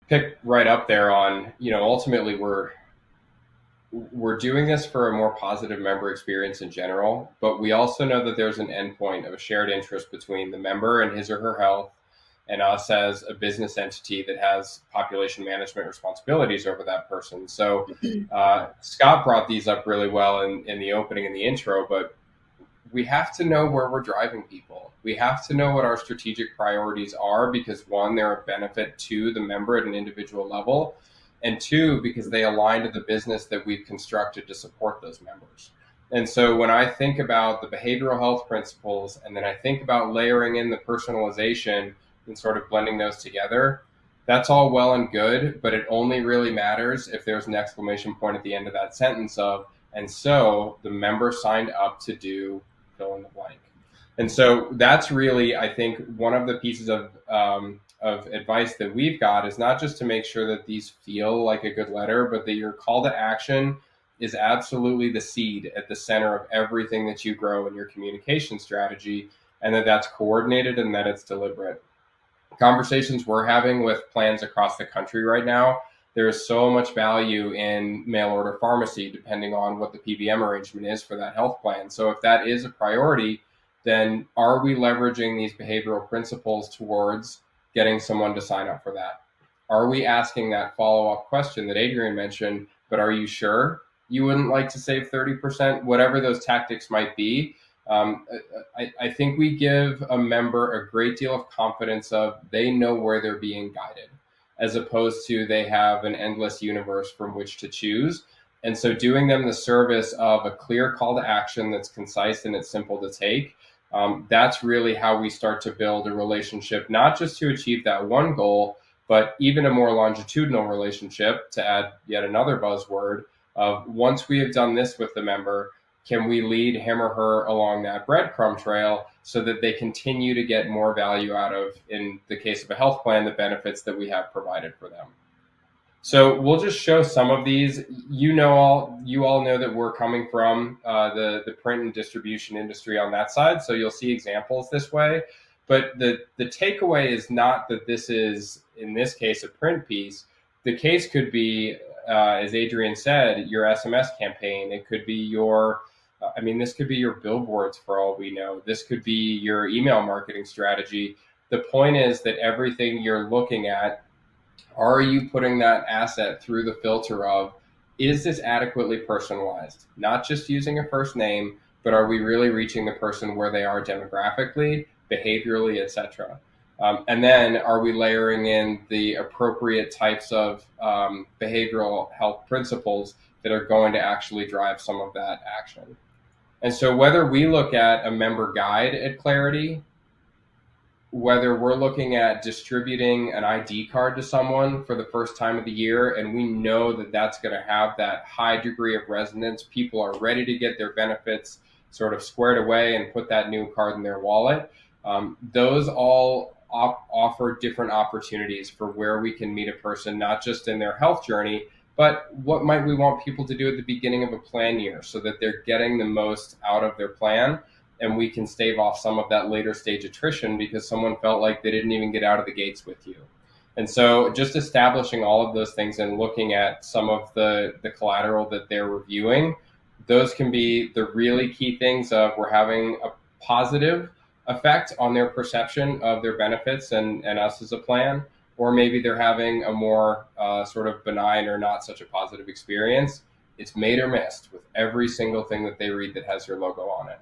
pick right up there on, ultimately we're doing this for a more positive member experience in general, but we also know that there's an endpoint of a shared interest between the member and his or her health and us as a business entity that has population management responsibilities over that person. So Scott brought these up really well in the opening and the intro, but we have to know where we're driving people. We have to know what our strategic priorities are because one, they're a benefit to the member at an individual level, and two, because they align to the business that we've constructed to support those members. And so when I think about the behavioral health principles and then I think about layering in the personalization and sort of blending those together, that's all well and good, but it only really matters if there's an exclamation point at the end of that sentence of, and so the member signed up to do fill in the blank. And so that's really, I think, one of the pieces of advice that we've got is not just to make sure that these feel like a good letter, but that your call to action is absolutely the seed at the center of everything that you grow in your communication strategy, and that that's coordinated and that it's deliberate. Conversations we're having with plans across the country right now, there is so much value in mail order pharmacy, depending on what the PBM arrangement is for that health plan. So if that is a priority, then are we leveraging these behavioral principles towards getting someone to sign up for that? Are we asking that follow-up question that Adrian mentioned, but are you sure you wouldn't like to save 30%? Whatever those tactics might be, I think we give a member a great deal of confidence of they know where they're being guided, as opposed to they have an endless universe from which to choose. And so doing them the service of a clear call to action that's concise and it's simple to take, that's really how we start to build a relationship, not just to achieve that one goal, but even a more longitudinal relationship, to add yet another buzzword of once we have done this with the member, can we lead him or her along that breadcrumb trail so that they continue to get more value out of, in the case of a health plan, the benefits that we have provided for them. So we'll just show some of these. You all know that we're coming from the print and distribution industry on that side, so you'll see examples this way. But the takeaway is not that this is, in this case, a print piece. The case could be, as Adrian said, your SMS campaign. It could be this could be your billboards for all we know. This could be your email marketing strategy. The point is that everything you're looking at, are you putting that asset through the filter of, is this adequately personalized? Not just using a first name, but are we really reaching the person where they are demographically, behaviorally, etc.? And then are we layering in the appropriate types of behavioral health principles that are going to actually drive some of that action? And so whether we look at a member guide at Clarity, whether we're looking at distributing an ID card to someone for the first time of the year, and we know that that's going to have that high degree of resonance, people are ready to get their benefits sort of squared away and put that new card in their wallet. Those all offer different opportunities for where we can meet a person, not just in their health journey, but what might we want people to do at the beginning of a plan year so that they're getting the most out of their plan, and we can stave off some of that later stage attrition because someone felt like they didn't even get out of the gates with you. And so just establishing all of those things and looking at some of the collateral that they're reviewing, those can be the really key things of we're having a positive effect on their perception of their benefits and us as a plan, or maybe they're having a more sort of benign or not such a positive experience. It's made or missed with every single thing that they read that has your logo on it.